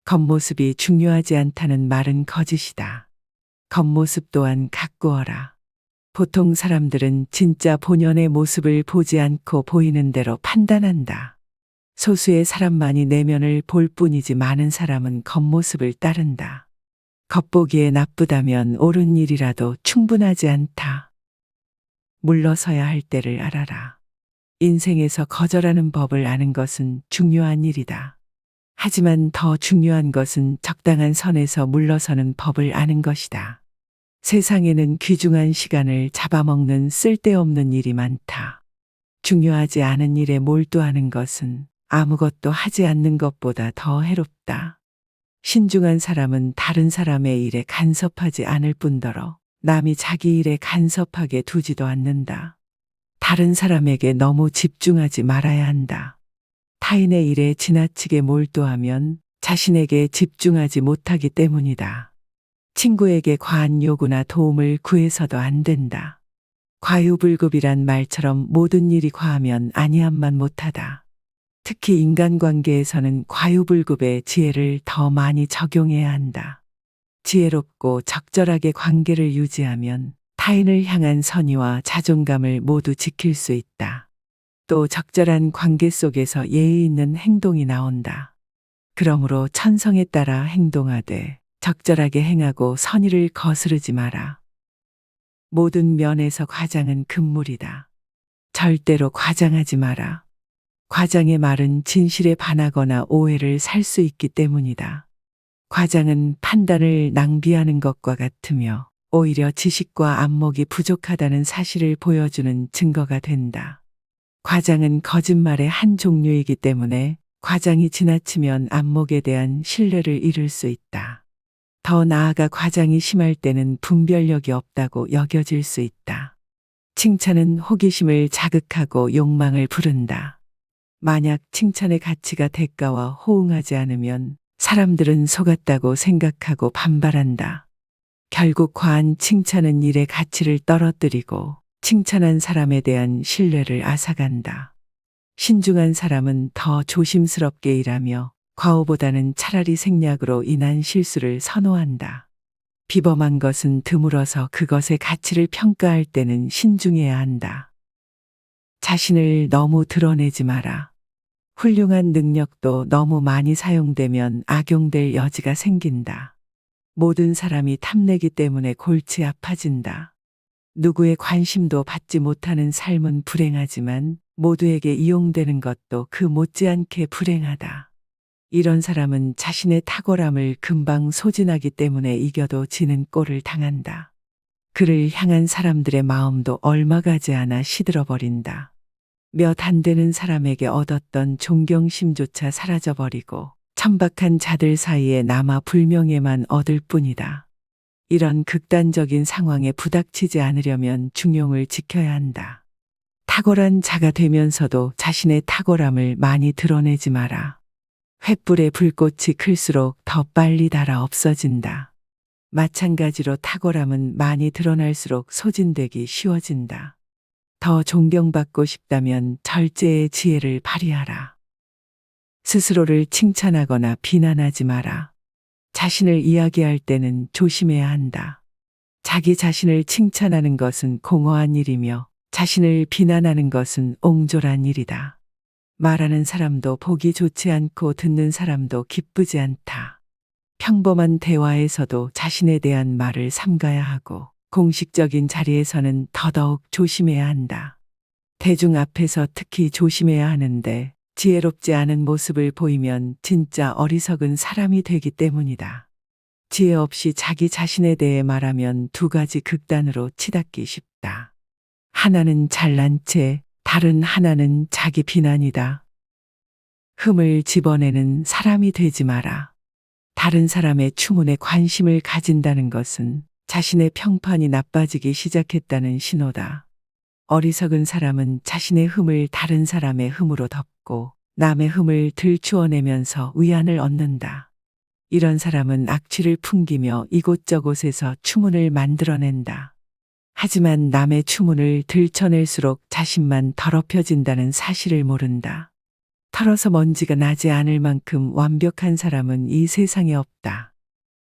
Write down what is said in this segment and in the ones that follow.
겉모습이 중요하지 않다는 말은 거짓이다. 겉모습 또한 가꾸어라. 보통 사람들은 진짜 본연의 모습을 보지 않고 보이는 대로 판단한다. 소수의 사람만이 내면을 볼 뿐이지 많은 사람은 겉모습을 따른다. 겉보기에 나쁘다면 옳은 일이라도 충분하지 않다. 물러서야 할 때를 알아라. 인생에서 거절하는 법을 아는 것은 중요한 일이다. 하지만 더 중요한 것은 적당한 선에서 물러서는 법을 아는 것이다. 세상에는 귀중한 시간을 잡아먹는 쓸데없는 일이 많다. 중요하지 않은 일에 몰두하는 것은 아무것도 하지 않는 것보다 더 해롭다. 신중한 사람은 다른 사람의 일에 간섭하지 않을 뿐더러 남이 자기 일에 간섭하게 두지도 않는다. 다른 사람에게 너무 집중하지 말아야 한다. 타인의 일에 지나치게 몰두하면 자신에게 집중하지 못하기 때문이다. 친구에게 과한 요구나 도움을 구해서도 안 된다. 과유불급이란 말처럼 모든 일이 과하면 아니함만 못하다. 특히 인간관계에서는 과유불급의 지혜를 더 많이 적용해야 한다. 지혜롭고 적절하게 관계를 유지하면 타인을 향한 선의와 자존감을 모두 지킬 수 있다. 또 적절한 관계 속에서 예의 있는 행동이 나온다. 그러므로 천성에 따라 행동하되 적절하게 행하고 선의를 거스르지 마라. 모든 면에서 과장은 금물이다. 절대로 과장하지 마라. 과장의 말은 진실에 반하거나 오해를 살 수 있기 때문이다. 과장은 판단을 낭비하는 것과 같으며 오히려 지식과 안목이 부족하다는 사실을 보여주는 증거가 된다. 과장은 거짓말의 한 종류이기 때문에 과장이 지나치면 안목에 대한 신뢰를 잃을 수 있다. 더 나아가 과장이 심할 때는 분별력이 없다고 여겨질 수 있다. 칭찬은 호기심을 자극하고 욕망을 부른다. 만약 칭찬의 가치가 대가와 호응하지 않으면 사람들은 속았다고 생각하고 반발한다. 결국 과한 칭찬은 일의 가치를 떨어뜨리고 칭찬한 사람에 대한 신뢰를 앗아간다. 신중한 사람은 더 조심스럽게 일하며 과오보다는 차라리 생략으로 인한 실수를 선호한다. 비범한 것은 드물어서 그것의 가치를 평가할 때는 신중해야 한다. 자신을 너무 드러내지 마라. 훌륭한 능력도 너무 많이 사용되면 악용될 여지가 생긴다. 모든 사람이 탐내기 때문에 골치 아파진다. 누구의 관심도 받지 못하는 삶은 불행하지만 모두에게 이용되는 것도 그 못지않게 불행하다. 이런 사람은 자신의 탁월함을 금방 소진하기 때문에 이겨도 지는 꼴을 당한다. 그를 향한 사람들의 마음도 얼마 가지 않아 시들어버린다. 몇 안 되는 사람에게 얻었던 존경심조차 사라져버리고 천박한 자들 사이에 남아 불명예만 얻을 뿐이다. 이런 극단적인 상황에 부닥치지 않으려면 중용을 지켜야 한다. 탁월한 자가 되면서도 자신의 탁월함을 많이 드러내지 마라. 횃불의 불꽃이 클수록 더 빨리 달아 없어진다. 마찬가지로 탁월함은 많이 드러날수록 소진되기 쉬워진다. 더 존경받고 싶다면 절제의 지혜를 발휘하라. 스스로를 칭찬하거나 비난하지 마라. 자신을 이야기할 때는 조심해야 한다. 자기 자신을 칭찬하는 것은 공허한 일이며 자신을 비난하는 것은 옹졸한 일이다. 말하는 사람도 보기 좋지 않고 듣는 사람도 기쁘지 않다. 평범한 대화에서도 자신에 대한 말을 삼가야 하고 공식적인 자리에서는 더더욱 조심해야 한다. 대중 앞에서 특히 조심해야 하는데 지혜롭지 않은 모습을 보이면 진짜 어리석은 사람이 되기 때문이다. 지혜 없이 자기 자신에 대해 말하면 두 가지 극단으로 치닫기 쉽다. 하나는 잘난 채, 다른 하나는 자기 비난이다. 흠을 집어내는 사람이 되지 마라. 다른 사람의 추문에 관심을 가진다는 것은 자신의 평판이 나빠지기 시작했다는 신호다. 어리석은 사람은 자신의 흠을 다른 사람의 흠으로 덮고 남의 흠을 들추어내면서 위안을 얻는다. 이런 사람은 악취를 풍기며 이곳저곳에서 추문을 만들어낸다. 하지만 남의 추문을 들춰낼수록 자신만 더럽혀진다는 사실을 모른다. 털어서 먼지가 나지 않을 만큼 완벽한 사람은 이 세상에 없다.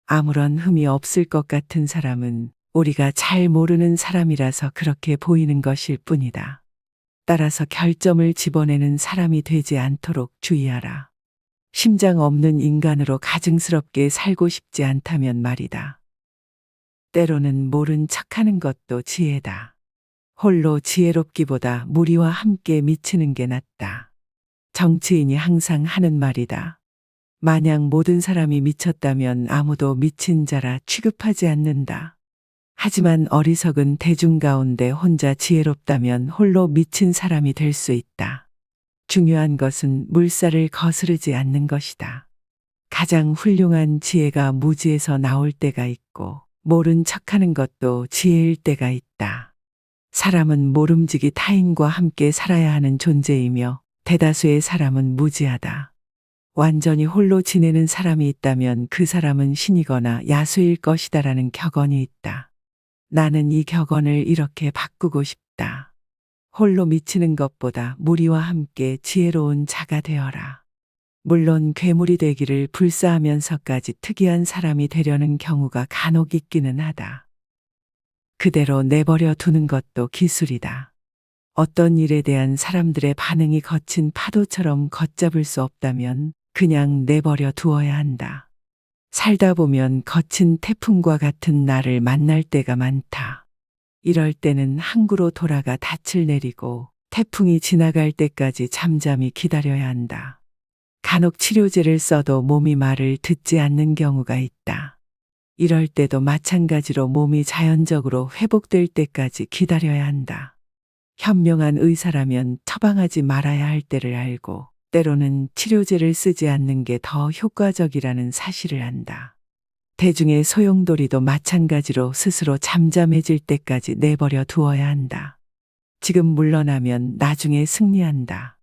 아무런 흠이 없을 것 같은 사람은 우리가 잘 모르는 사람이라서 그렇게 보이는 것일 뿐이다. 따라서 결점을 집어내는 사람이 되지 않도록 주의하라. 심장 없는 인간으로 가증스럽게 살고 싶지 않다면 말이다. 때로는 모른 척하는 것도 지혜다. 홀로 지혜롭기보다 무리와 함께 미치는 게 낫다. 정치인이 항상 하는 말이다. 만약 모든 사람이 미쳤다면 아무도 미친 자라 취급하지 않는다. 하지만 어리석은 대중 가운데 혼자 지혜롭다면 홀로 미친 사람이 될 수 있다. 중요한 것은 물살을 거스르지 않는 것이다. 가장 훌륭한 지혜가 무지에서 나올 때가 있고 모른 척하는 것도 지혜일 때가 있다. 사람은 모름지기 타인과 함께 살아야 하는 존재이며 대다수의 사람은 무지하다. 완전히 홀로 지내는 사람이 있다면 그 사람은 신이거나 야수일 것이다라는 격언이 있다. 나는 이 격언을 이렇게 바꾸고 싶다. 홀로 미치는 것보다 무리와 함께 지혜로운 자가 되어라. 물론 괴물이 되기를 불사하면서까지 특이한 사람이 되려는 경우가 간혹 있기는 하다. 그대로 내버려 두는 것도 기술이다. 어떤 일에 대한 사람들의 반응이 거친 파도처럼 걷잡을 수 없다면 그냥 내버려 두어야 한다. 살다 보면 거친 태풍과 같은 나를 만날 때가 많다. 이럴 때는 항구로 돌아가 닻을 내리고 태풍이 지나갈 때까지 잠잠히 기다려야 한다. 간혹 치료제를 써도 몸이 말을 듣지 않는 경우가 있다. 이럴 때도 마찬가지로 몸이 자연적으로 회복될 때까지 기다려야 한다. 현명한 의사라면 처방하지 말아야 할 때를 알고 때로는 치료제를 쓰지 않는 게 더 효과적이라는 사실을 안다. 대중의 소용돌이도 마찬가지로 스스로 잠잠해질 때까지 내버려 두어야 한다. 지금 물러나면 나중에 승리한다.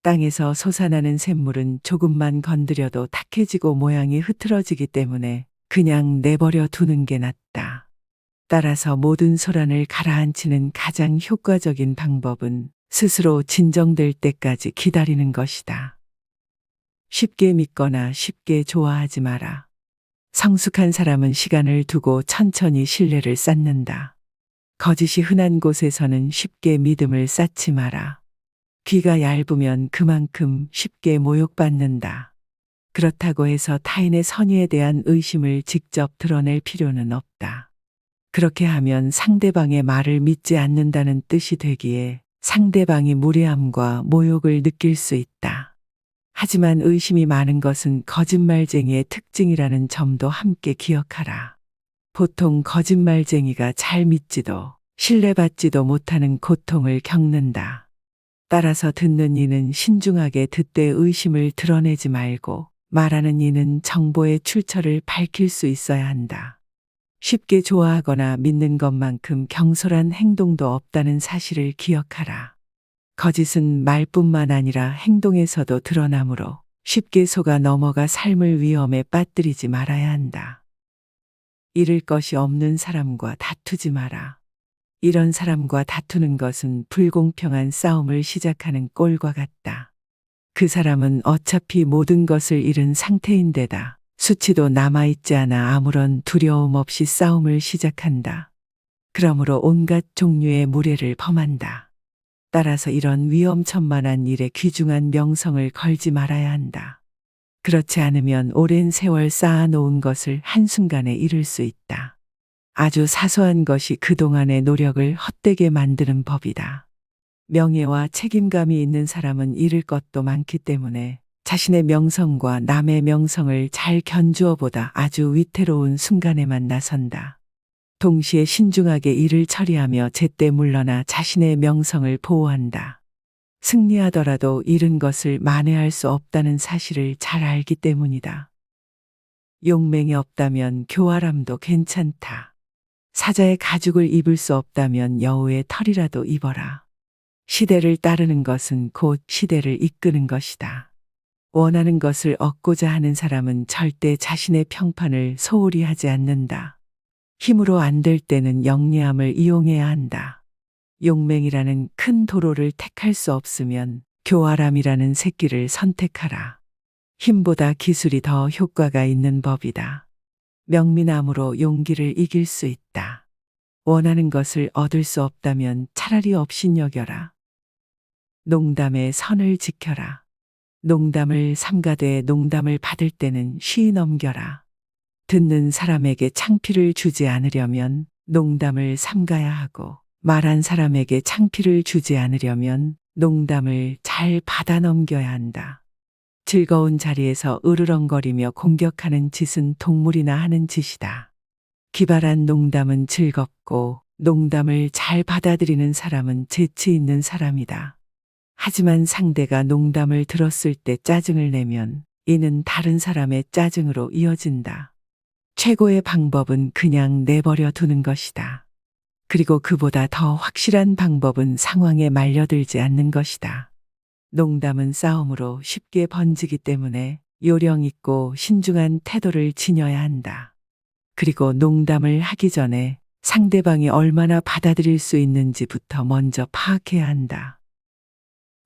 땅에서 솟아나는 샘물은 조금만 건드려도 탁해지고 모양이 흐트러지기 때문에 그냥 내버려 두는 게 낫다. 따라서 모든 소란을 가라앉히는 가장 효과적인 방법은 스스로 진정될 때까지 기다리는 것이다. 쉽게 믿거나 쉽게 좋아하지 마라. 성숙한 사람은 시간을 두고 천천히 신뢰를 쌓는다. 거짓이 흔한 곳에서는 쉽게 믿음을 쌓지 마라. 귀가 얇으면 그만큼 쉽게 모욕받는다. 그렇다고 해서 타인의 선의에 대한 의심을 직접 드러낼 필요는 없다. 그렇게 하면 상대방의 말을 믿지 않는다는 뜻이 되기에 상대방이 무례함과 모욕을 느낄 수 있다. 하지만 의심이 많은 것은 거짓말쟁이의 특징이라는 점도 함께 기억하라. 보통 거짓말쟁이가 잘 믿지도 신뢰받지도 못하는 고통을 겪는다. 따라서 듣는 이는 신중하게 듣되 의심을 드러내지 말고 말하는 이는 정보의 출처를 밝힐 수 있어야 한다. 쉽게 좋아하거나 믿는 것만큼 경솔한 행동도 없다는 사실을 기억하라. 거짓은 말뿐만 아니라 행동에서도 드러나므로 쉽게 속아 넘어가 삶을 위험에 빠뜨리지 말아야 한다. 잃을 것이 없는 사람과 다투지 마라. 이런 사람과 다투는 것은 불공평한 싸움을 시작하는 꼴과 같다. 그 사람은 어차피 모든 것을 잃은 상태인데다 수치도 남아있지 않아 아무런 두려움 없이 싸움을 시작한다. 그러므로 온갖 종류의 무례를 범한다. 따라서 이런 위험천만한 일에 귀중한 명성을 걸지 말아야 한다. 그렇지 않으면 오랜 세월 쌓아놓은 것을 한순간에 잃을 수 있다. 아주 사소한 것이 그동안의 노력을 헛되게 만드는 법이다. 명예와 책임감이 있는 사람은 잃을 것도 많기 때문에 자신의 명성과 남의 명성을 잘 견주어 보다 아주 위태로운 순간에만 나선다. 동시에 신중하게 일을 처리하며 제때 물러나 자신의 명성을 보호한다. 승리하더라도 잃은 것을 만회할 수 없다는 사실을 잘 알기 때문이다. 용맹이 없다면 교활함도 괜찮다. 사자의 가죽을 입을 수 없다면 여우의 털이라도 입어라. 시대를 따르는 것은 곧 시대를 이끄는 것이다. 원하는 것을 얻고자 하는 사람은 절대 자신의 평판을 소홀히 하지 않는다. 힘으로 안 될 때는 영리함을 이용해야 한다. 용맹이라는 큰 도로를 택할 수 없으면 교활함이라는 새끼를 선택하라. 힘보다 기술이 더 효과가 있는 법이다. 명민함으로 용기를 이길 수 있다. 원하는 것을 얻을 수 없다면 차라리 업신여겨라. 농담의 선을 지켜라. 농담을 삼가되 농담을 받을 때는 쉬이 넘겨라. 듣는 사람에게 창피를 주지 않으려면 농담을 삼가야 하고, 말한 사람에게 창피를 주지 않으려면 농담을 잘 받아 넘겨야 한다. 즐거운 자리에서 으르렁거리며 공격하는 짓은 동물이나 하는 짓이다. 기발한 농담은 즐겁고 농담을 잘 받아들이는 사람은 재치 있는 사람이다. 하지만 상대가 농담을 들었을 때 짜증을 내면 이는 다른 사람의 짜증으로 이어진다. 최고의 방법은 그냥 내버려 두는 것이다. 그리고 그보다 더 확실한 방법은 상황에 말려들지 않는 것이다. 농담은 싸움으로 쉽게 번지기 때문에 요령 있고 신중한 태도를 지녀야 한다. 그리고 농담을 하기 전에 상대방이 얼마나 받아들일 수 있는지부터 먼저 파악해야 한다.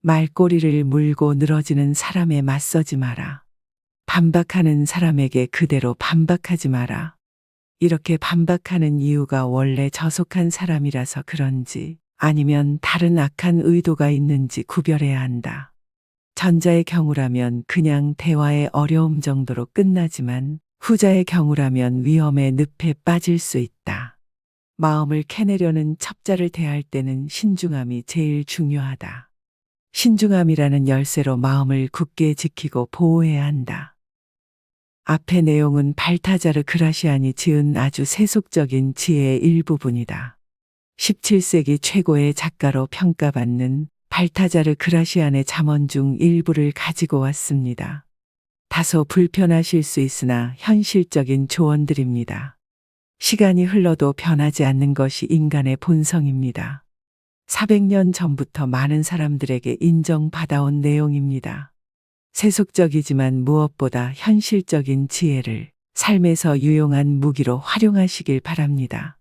말꼬리를 물고 늘어지는 사람에 맞서지 마라. 반박하는 사람에게 그대로 반박하지 마라. 이렇게 반박하는 이유가 원래 저속한 사람이라서 그런지 아니면 다른 악한 의도가 있는지 구별해야 한다. 전자의 경우라면 그냥 대화의 어려움 정도로 끝나지만 후자의 경우라면 위험의 늪에 빠질 수 있다. 마음을 캐내려는 첩자를 대할 때는 신중함이 제일 중요하다. 신중함이라는 열쇠로 마음을 굳게 지키고 보호해야 한다. 앞의 내용은 발타자르 그라시안이 지은 아주 세속적인 지혜의 일부분이다. 17세기 최고의 작가로 평가받는 발타자르 그라시안의 잠언 중 일부를 가지고 왔습니다. 다소 불편하실 수 있으나 현실적인 조언들입니다. 시간이 흘러도 변하지 않는 것이 인간의 본성입니다. 400년 전부터 많은 사람들에게 인정받아온 내용입니다. 세속적이지만 무엇보다 현실적인 지혜를 삶에서 유용한 무기로 활용하시길 바랍니다.